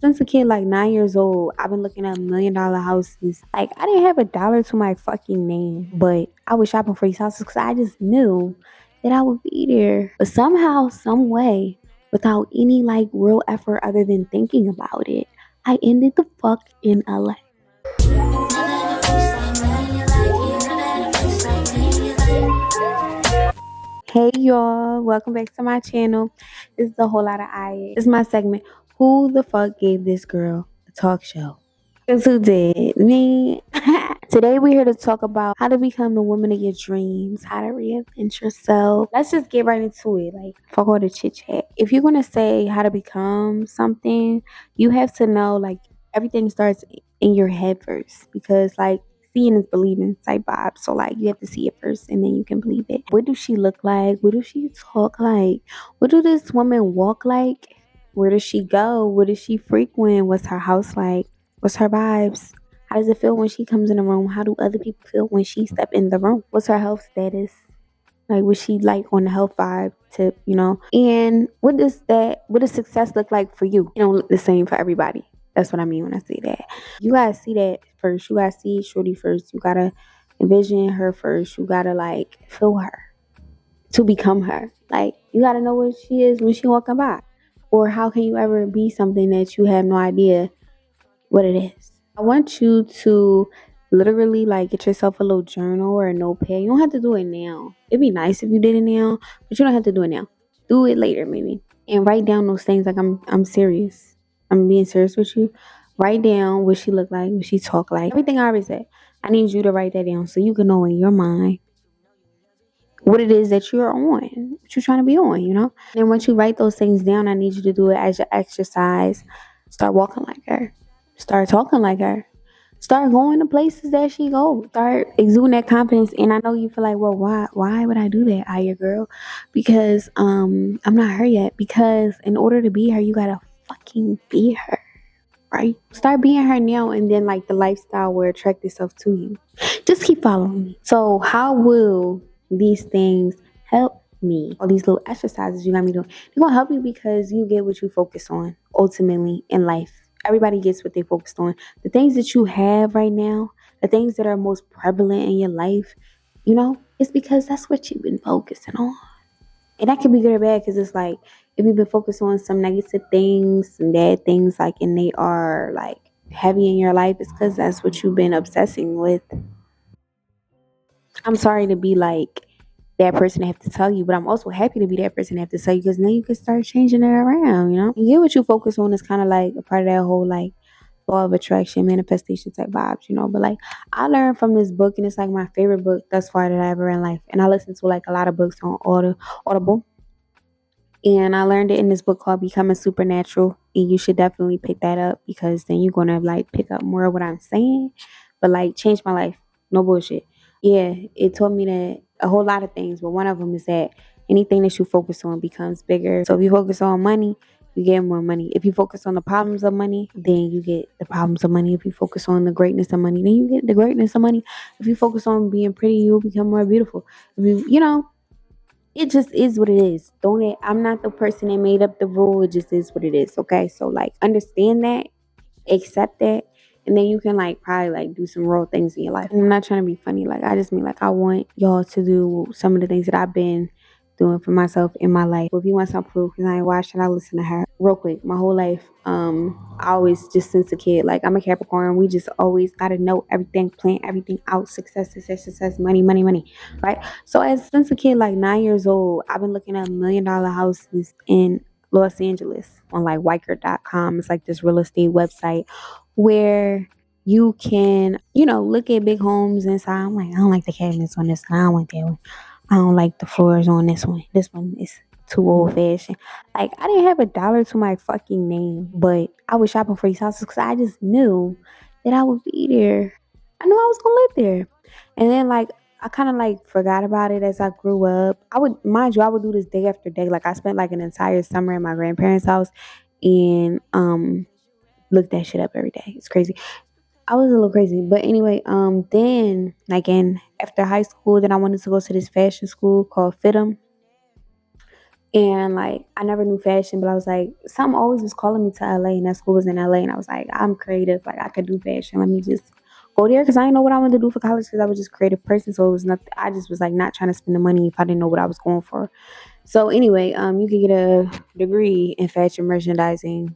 Since a kid, like 9 years old, I've been looking at $1 million houses. Like, I didn't have a dollar to my fucking name, but I was shopping for these houses because I just knew that I would be there. But somehow, some way, without any like real effort other than thinking about it, I ended the fuck in LA. Hey y'all, welcome back to my channel. This is a whole lot of I. This is my segment. Who the fuck gave this girl a talk show? Guess who did? Me. Today we're here to talk about how to become the woman of your dreams, how to reinvent yourself. Let's just get right into it. Like, fuck all the chit chat. If you're gonna say how to become something, you have to know like everything starts in your head first, because like seeing is believing type vibe. So like you have to see it first and then you can believe it. What does she look like? What does she talk like? What do this woman walk like? Where does she go? What does she frequent? What's her house like? What's her vibes? How does it feel when she comes in the room? How do other people feel when she step in the room? What's her health status? Like, was she like on the health vibe tip, you know? And what does success look like for you? It don't look the same for everybody. That's what I mean when I say that. You gotta see that first. You gotta see Shorty first. You gotta envision her first. You gotta like feel her to become her. Like, you gotta know what she is when she walking by. Or how can you ever be something that you have no idea what it is? I want you to literally like get yourself a little journal or a notepad. You don't have to do it now. It'd be nice if you did it now, but you don't have to do it now. Do it later maybe. And write down those things. Like, I'm serious. I'm being serious with you. Write down what she look like, what she talk like. Everything I already said. I need you to write that down so you can know in your mind what it is that you're on, what you're trying to be on, you know? And once you write those things down, I need you to do it as your exercise. Start walking like her. Start talking like her. Start going to places that she goes. Start exuding that confidence. And I know you feel like, well, why would I do that, Aya girl? Because I'm not her yet. Because in order to be her, you gotta fucking be her. Right? Start being her now, and then like the lifestyle will attract itself to you. Just keep following me. So how will these things help me? All these little exercises you got me doing, they're gonna help you because you get what you focus on ultimately in life. Everybody gets what they focused on. The things that you have right now, the things that are most prevalent in your life, you know, it's because that's what you've been focusing on. And that can be good or bad, because it's like if you've been focused on some negative things, some bad things, like, and they are like heavy in your life, it's because that's what you've been obsessing with. I'm sorry to be like that person to have to tell you, but I'm also happy to be that person to have to tell you, because now you can start changing it around, you know? You get what you focus on is kind of like a part of that whole like law of attraction, manifestation type vibes, you know? But like I learned from this book, and it's like my favorite book thus far that I ever read in life. And I listen to like a lot of books on Audible. And I learned it in this book called Becoming Supernatural. And you should definitely pick that up, because then you're gonna like pick up more of what I'm saying. But like change my life. No bullshit. Yeah, it taught me that a whole lot of things, but one of them is that anything that you focus on becomes bigger. So if you focus on money, you get more money. If you focus on the problems of money, then you get the problems of money. If you focus on the greatness of money, then you get the greatness of money. If you focus on being pretty, you'll become more beautiful. If you know, it just is what it is. Don't it? I'm not the person that made up the rule. It just is what it is. Okay. So like understand that, accept that, and then you can like probably like do some real things in your life. And I'm not trying to be funny. Like I just mean like I want y'all to do some of the things that I've been doing for myself in my life. Well, if you want some proof, because I ain't watched and I listen to her real quick. My whole life, I always just since a kid, like I'm a Capricorn. We just always gotta know everything, plan everything out. Success, success, success, money, money, money. Right. So as since a kid, like 9 years old, I've been looking at $1 million houses in Los Angeles on like Quater.com. It's like this real estate website where you can, you know, look at big homes inside. I'm like, I don't like the cabinets on this one. I don't want that one. I don't like the floors on this one. This one is too old fashioned. Like, I didn't have a dollar to my fucking name, but I was shopping for these houses because I just knew that I would be there. I knew I was gonna live there. And then like I kind of like forgot about it as I grew up. I would, mind you, I would do this day after day. Like I spent like an entire summer at my grandparents' house and looked that shit up every day. It's crazy. I was a little crazy, but anyway, then like in after high school, then I wanted to go to this fashion school called Fitum. And like I never knew fashion, but I was like, something always was calling me to LA, and that school was in LA, and I was like, I'm creative, like I could do fashion. Let me just go there because I didn't know what I wanted to do for college because I was just a creative person. So it was nothing. I just was like not trying to spend the money if I didn't know what I was going for. So anyway, you could get a degree in fashion merchandising,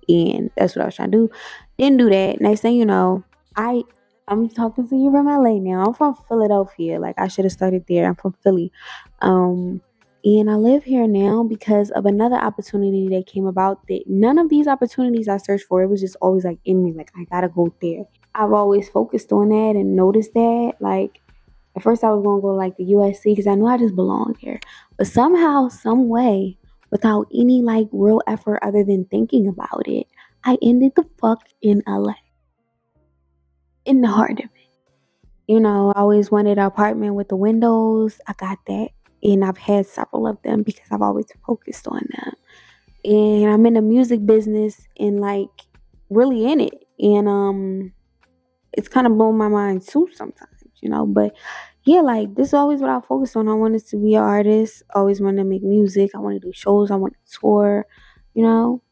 and that's what I was trying to do. Didn't do that. Next thing you know, I I'm talking to you from LA now. I'm from Philadelphia. Like I should have started there. I'm from Philly. Um and I live here now because of another opportunity that came about that none of these opportunities I searched for. It was just always like in me, like I gotta go there. I've always focused on that and noticed that. Like at first I was gonna go like the USC because I knew I just belonged here. But somehow, some way, without any like real effort other than thinking about it, I ended the fuck in LA. In the heart of it. I always wanted an apartment with the windows. I got that. And I've had several of them because I've always focused on them. And I'm in the music business and like really in it. And it's kind of blown my mind too sometimes. But yeah, like this is always what I focused on. I wanted to be an artist, always wanted to make music, I want to do shows, I want to tour, you know.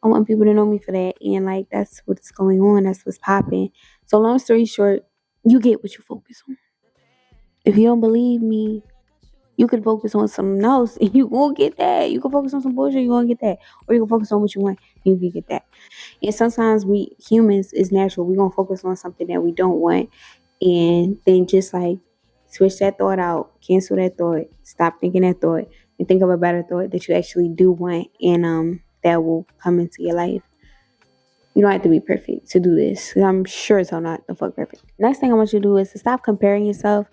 I want people to know me for that. And like that's what's going on, that's what's popping. So long story short, you get what you focus on. If you don't believe me, you can focus on something else and you won't get that. You can focus on some bullshit, you won't get that. Or you can focus on what you want, you can get that. And sometimes we humans is natural. We're gonna focus on something that we don't want and then just like switch that thought out, cancel that thought, stop thinking that thought, and think of a better thought that you actually do want and that will come into your life. You don't have to be perfect to do this. 'Cause I'm sure it's not the fuck perfect. Next thing I want you to do is to stop comparing yourself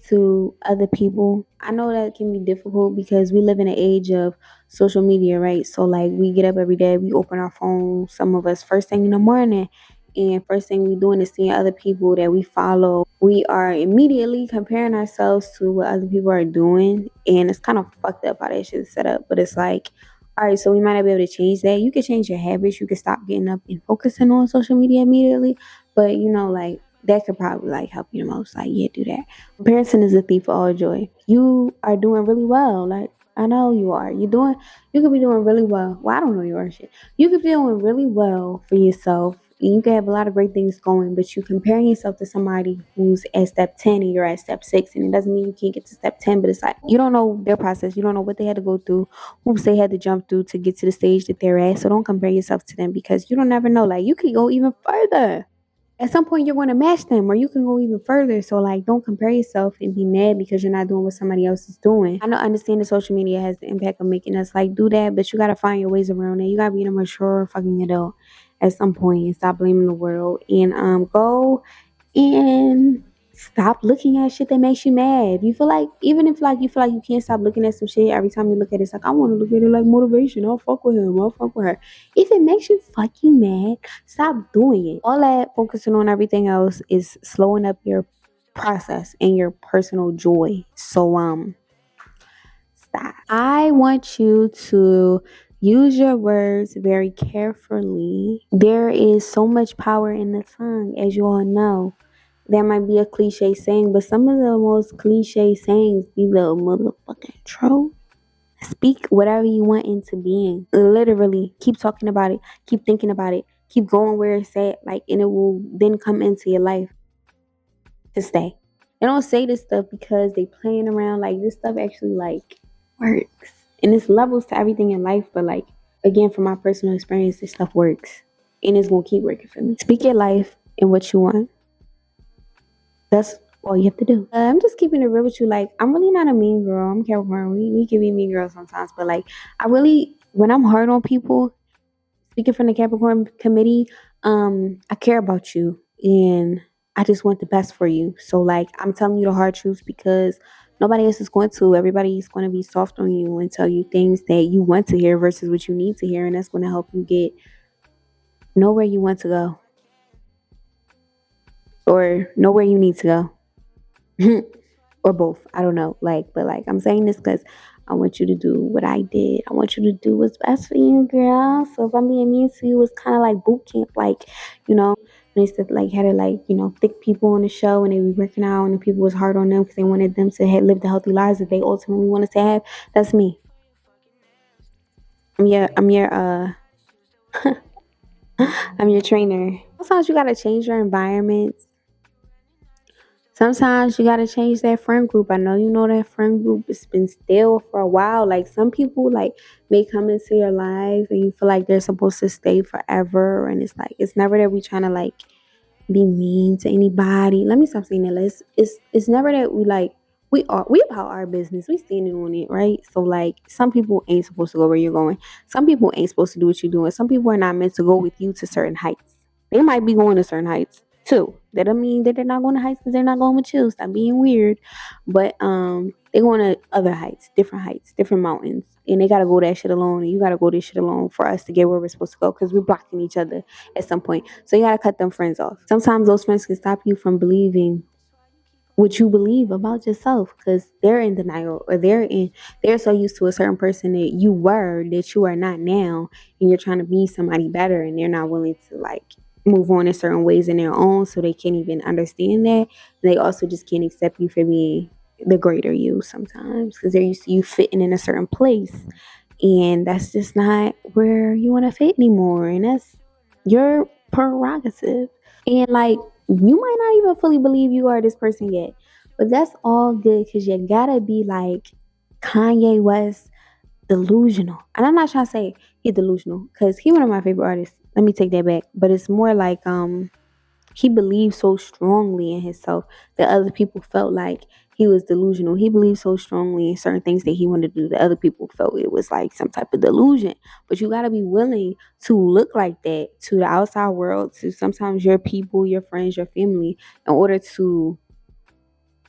to other people. I know that can be difficult because we live in an age of social media, right? So like we get up every day, we open our phones, some of us first thing in the morning, and first thing we doing is seeing other people that we follow. We are immediately comparing ourselves to what other people are doing, and it's kind of fucked up how that shit is set up. But it's like, all right, so we might not be able to change that. You can change your habits. You can stop getting up and focusing on social media immediately. But like that could probably like help you the most. Like, yeah, do that. Comparison is a thief of all joy. You are doing really well. Like, I know you are. You could be doing really well. Well, I don't know your shit. You could be doing really well for yourself. And you can have a lot of great things going, but you comparing yourself to somebody who's at step 10 and you're at step 6. And it doesn't mean you can't get to step 10, but it's like you don't know their process. You don't know what they had to go through, hoops they had to jump through to get to the stage that they're at. So don't compare yourself to them because you don't never know. Like, you could go even further. At some point you're going to match them or you can go even further. So like don't compare yourself and be mad because you're not doing what somebody else is doing. I know understand that social media has the impact of making us like do that, but you gotta find your ways around it. You gotta be a mature fucking adult at some point and stop blaming the world and go and stop looking at shit that makes you mad. If you feel like, even if like you feel like you can't stop looking at some shit every time you look at it, it's like I want to look at it like motivation. I'll fuck with him. I'll fuck with her. If it makes you fucking mad, stop doing it. All that focusing on everything else is slowing up your process and your personal joy. So stop. I want you to use your words very carefully. There is so much power in the tongue, as you all know. That might be a cliche saying, but some of the most cliche sayings be the motherfucking truth. Speak whatever you want into being. Literally, keep talking about it, keep thinking about it, keep going where it's at, like, and it will then come into your life to stay. They don't say this stuff because they playing around. Like this stuff actually like works, and it's levels to everything in life. But like again, from my personal experience, this stuff works, and it's gonna keep working for me. Speak your life and what you want. That's all you have to do. I'm just keeping it real with you. Like, I'm really not a mean girl. I'm Capricorn. We can be mean girls sometimes, but like, I really, when I'm hard on people, speaking from the Capricorn committee, I care about you and I just want the best for you. So like, I'm telling you the hard truths because nobody else is going to. Everybody's going to be soft on you and tell you things that you want to hear versus what you need to hear, and that's going to help you get nowhere you want to go or nowhere you need to go. Or both. I don't know. Like, but like, I'm saying this because I want you to do what I did. I want you to do what's best for you, girl. So if I'm being mean to you, it's kind of like boot camp. Like, when they said like had to like thick people on the show and they were working out and the people was hard on them because they wanted them to live the healthy lives that they ultimately wanted to have. That's me. I'm your I'm your trainer. Sometimes you gotta change your environments. Sometimes you gotta change that friend group. I know that friend group has been stale for a while. Like some people like may come into your life and you feel like they're supposed to stay forever, and it's like it's never that we trying to like be mean to anybody. Let me stop saying that. It's never that we about our business. We standing on it, right? So like some people ain't supposed to go where you're going. Some people ain't supposed to do what you're doing. Some people are not meant to go with you to certain heights. They might be going to certain heights too. That don't mean that they're not going to heights because they're not going with you. Stop being weird. But they going to other heights, different mountains. And they gotta go that shit alone, and you gotta go this shit alone for us to get where we're supposed to go because we're blocking each other at some point. So you gotta cut them friends off. Sometimes those friends can stop you from believing what you believe about yourself because they're in denial or they're so used to a certain person that you are not now, and you're trying to be somebody better, and they're not willing to like move on in certain ways in their own, so they can't even understand that. They also just can't accept you for being the greater you sometimes because they're used to you fitting in a certain place, and that's just not where you want to fit anymore, and that's your prerogative. And like you might not even fully believe you are this person yet, but that's all good because you gotta be like Kanye West, delusional. And I'm not trying to say he's delusional because he's one of my favorite artists. Let me take that back. But it's more like he believed so strongly in himself that other people felt like he was delusional. He believed so strongly in certain things that he wanted to do that other people felt it was like some type of delusion. But you got to be willing to look like that to the outside world, to sometimes your people, your friends, your family, in order to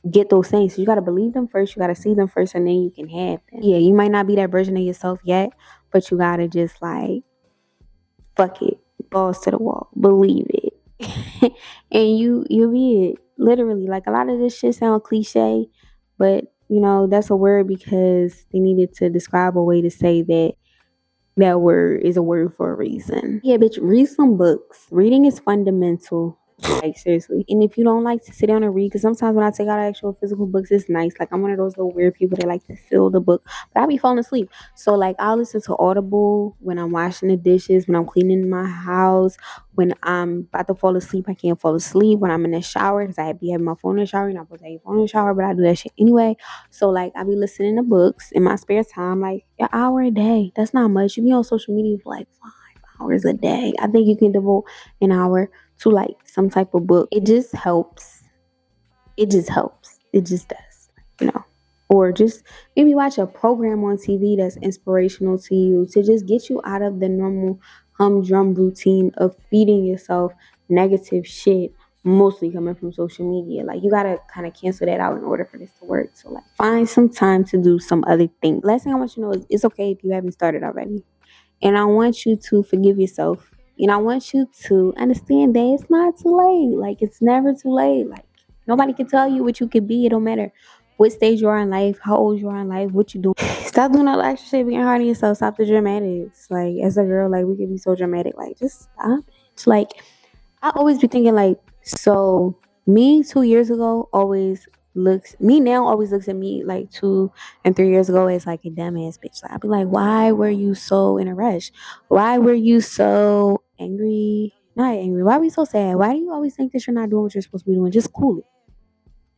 get those things. So you got to believe them first. You got to see them first, and then you can have them. Yeah, you might not be that version of yourself yet, but you got to just like fuck it, balls to the wall, believe it, and you'll be it. Literally, like a lot of this shit sound cliche, but that's a word because they needed to describe a way to say that that word is a word for a reason. Yeah, bitch, read some books. Reading is fundamental. Like, seriously. And if you don't like to sit down and read, because sometimes when I take out actual physical books, it's nice. Like, I'm one of those little weird people that like to feel the book, but I be falling asleep. So, like, I'll listen to Audible when I'm washing the dishes, when I'm cleaning my house, when I'm about to fall asleep, I can't fall asleep, when I'm in the shower, because I be having my phone in the shower. You're not supposed to have your phone in the shower, but I do that shit anyway. So like I be listening to books in my spare time, like an hour a day. That's not much. You be on social media for like 5 hours a day. I think you can devote an hour to like some type of book. It just helps. It just helps. It just does. Or just maybe watch a program on TV that's inspirational to you to just get you out of the normal humdrum routine of feeding yourself negative shit, mostly coming from social media. Like you gotta kind of cancel that out in order for this to work. So like find some time to do some other thing. Last thing I want you to know is it's okay if you haven't started already. And I want you to forgive yourself. And I want you to understand that it's not too late. Like it's never too late. Like nobody can tell you what you could be. It don't matter what stage you are in life, how old you are in life, what you do. Stop doing all the extra shit, being hard on yourself. Stop the dramatics. Like as a girl, like we can be so dramatic. Like just stop it. Like I always be thinking like, so me 2 years ago always looks at me like 2 and 3 years ago as like a dumbass bitch. Like I'd be like, why were you so in a rush? Why were you so angry? Not angry. Why were you so sad? Why do you always think that you're not doing what you're supposed to be doing? Just cool it.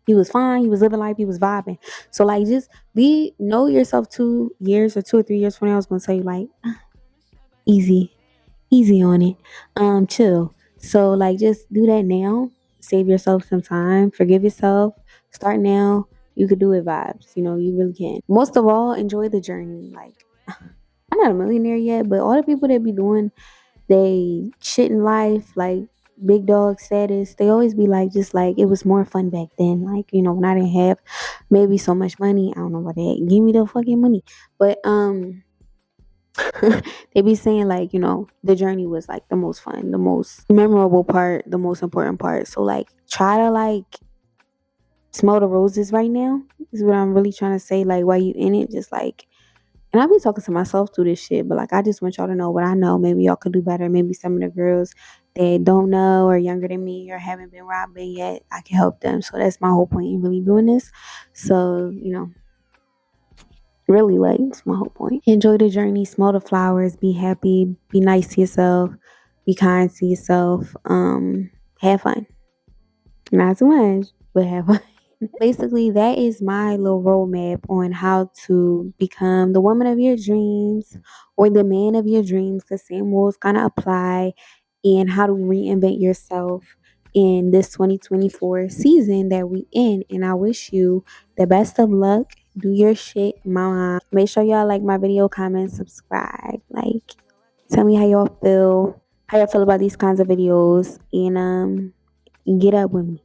He was fine. He was living life. He was vibing. So like, just know yourself. 2 years or 2 or 3 years from now, I was gonna tell you like, easy, easy on it. Chill. So like just do that now. Save yourself some time. Forgive yourself. Start now. You could do it vibes. You really can. Most of all, enjoy the journey. Like I'm not a millionaire yet, but all the people that be doing they shit in life, like big dog status, they always be like just like it was more fun back then. Like, when I didn't have maybe so much money. I don't know about that. Give me the fucking money. But they be saying like the journey was like the most fun, the most memorable part, the most important part. So like try to like smell the roses right now is what I'm really trying to say. Like while you in it, just like, and I be talking to myself through this shit, but like I just want y'all to know what I know. Maybe y'all could do better. Maybe some of the girls that don't know or younger than me or haven't been where I've been yet, I can help them. So that's my whole point in really doing this. So Really, like, it's my whole point. Enjoy the journey, smell the flowers, be happy, be nice to yourself, be kind to yourself. Have fun. Not too much, but have fun. Basically, that is my little roadmap on how to become the woman of your dreams or the man of your dreams, because same rules kind of apply, and how to reinvent yourself in this 2024 season that we in. And I wish you the best of luck. Do your shit, mama. Make sure y'all like my video, comment, subscribe. Like, tell me how y'all feel about these kinds of videos, and get up with me.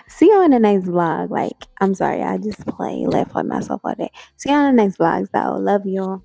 See you in the next vlog. Like, I'm sorry, I just play, laugh at myself all day. See you on the next vlogs, though. Love y'all.